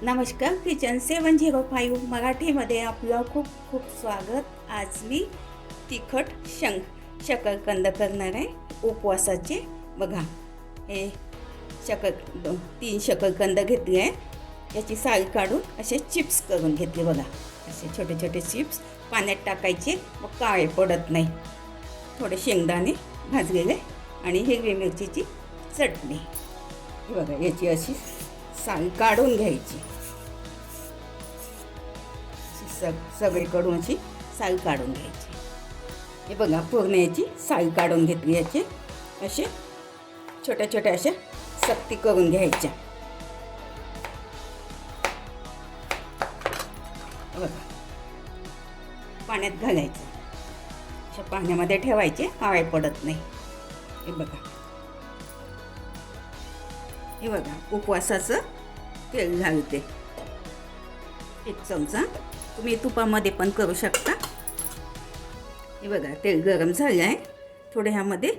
नमस्कार, किचन 705 मराठीमध्ये आपलं खूप खूप स्वागत. आज मी तिखट शकरकंद करणार आहे उपवासाचे. बघा, हे तीन शकरकंद घेतले आहे. याची साल काढून असे चिप्स करून घेतले. बघा, असे छोटे छोटे चिप्स पाण्यात टाकायचे, मग काळे पडत नाही. थोडे शेंगदाणे भाजलेले आणि हिरवी मिरचीची चटणी. बघा, याची अशी साल काढून घ्यायची. सगळीकडून अशी साल काढून घ्यायची. हे बघा, पूर्ण याची साल काढून घेतली. याचे असे छोट्या छोट्या अशा सक्ती करून घ्यायच्या. बघा, पाण्यात घालायचं, अशा पाण्यामध्ये ठेवायचे, काळे पडत नाही. हे बघा, हे बघा, उपवासाचं तेल घालते 1 चमचा. तुम्ही तुपामध्ये पण करू शकता. हे बघा, तेल गरम झालं आहे. थोडे ह्यामध्ये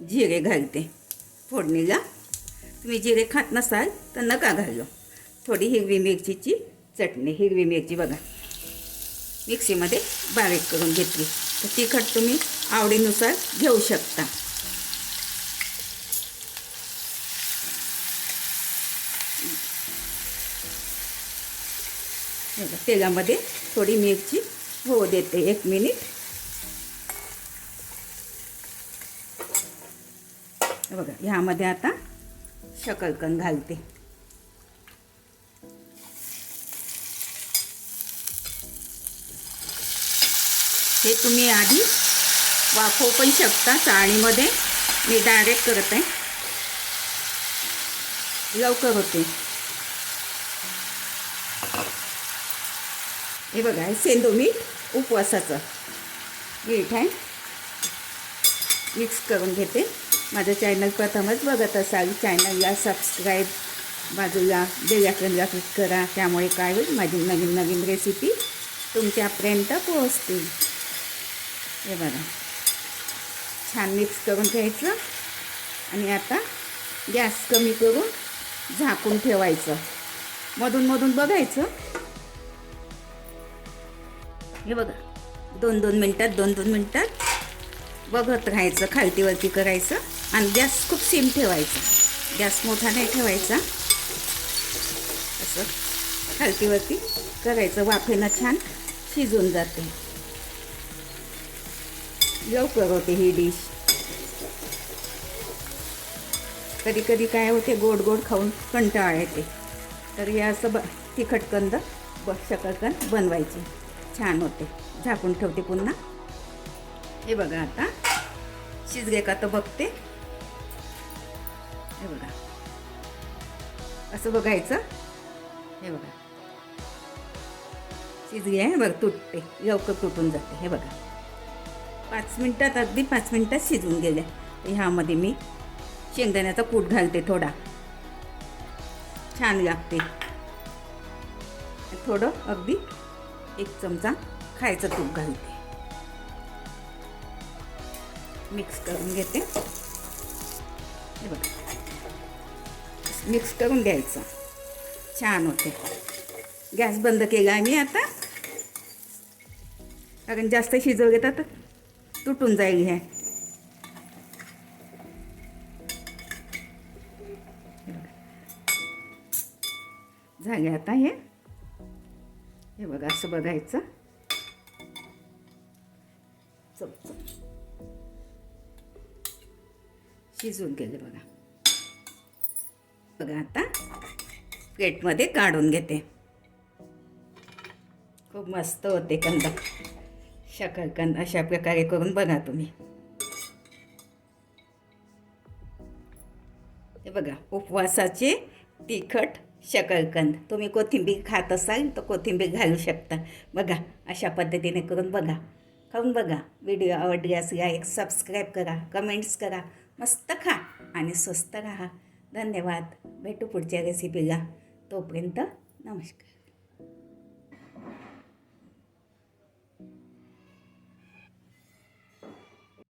जिरे घालते फोडणीला. तुम्ही जिरे खात नसाल तर नका घालू. थोडी हिरवी मिरचीची चटणी. हिरवी मिरची बघा मिक्सीमध्ये बारीक करून घेतली. तर तिखट तुम्ही आवडीनुसार घेऊ शकता. तेलामध्ये थोडी मिरची होऊ देते 1 मिनिट. बघा, ह्यामध्ये आता शकरकंद घालते. हे तुम्ही आधी वाफवू पण शकता चाळणीमध्ये. मी डायरेक्ट करत आहे, लवकर होते. हे बघा, हे सेंदो मीठ उपवासाचं मीठ आहे. मिक्स करून घेते. माझं चॅनल प्रथमच बघत असाल, चॅनलला सबस्क्राईब, बाजूला बेल आयकॉनला क्लिक करा. त्यामुळे काय होईल, माझी नवीन नवीन रेसिपी तुमच्यापर्यंत पोहोचतील. हे बघा, छान मिक्स करून घ्यायचं. आणि आता गॅस कमी करून झाकून ठेवायचं. मधून मधून बघायचं. हे बघा, 2-2 मिनटात बघत राहायचं. खालतीवरती करायचं आणि गॅस खूप सिम ठेवायचा. गॅस मोठा नाही ठेवायचा. असं खालतीवरती करायचं. वाफेनं छान शिजून जाते. लवकर होते ही डिश. कधी कधी काय होते, गोड गोड खाऊन कंटाळा येते. तर हे असं तिखटकंद शकरकंद बनवायचे, छान होते. झाकून ठेवते पुन्हा. हे बघा, आता शिजले का तर बघते. हे बघा, असं बघायचं. हे बघा, शिजली आहे. बघ, तुटते, लवकर तुटून जाते. हे बघा, 5 मिनटात, अगदी 5 मिनटात शिजून गेल्या. ह्यामध्ये मी शेंगदाण्याचा कूट घालते थोडा, छान लागते. थोडं अगदी 1 चमचा खायचं तूप घालते. मिक्स करून घेते. हे बघा, मिक्स करून घ्यायचं, छान होते. गॅस बंद केला आहे मी आता, कारण जास्त शिजवले तर तुटून जाईल. हे झाले आता. हे बघा, असं बघायचं. शिजून गेले बघा. बघा, आता प्लेटमध्ये काढून घेते. खूप मस्त होते शकरकंद. अशा प्रकारे करून बघा तुम्ही. हे बघा, उपवासाचे तिखट शकरकंद. तुम्ही कोथिंबीर खात असाल तर कोथिंबीर घालू शकता. बघा, अशा पद्धतीने करून बघा, खाऊन बघा. व्हिडिओ आवडल्यास लाईक, सबस्क्राईब करा, कमेंट्स करा. मस्त खा आणि स्वस्त राहा. धन्यवाद. भेटू पुढच्या रेसिपीला. तोपर्यंत नमस्कार.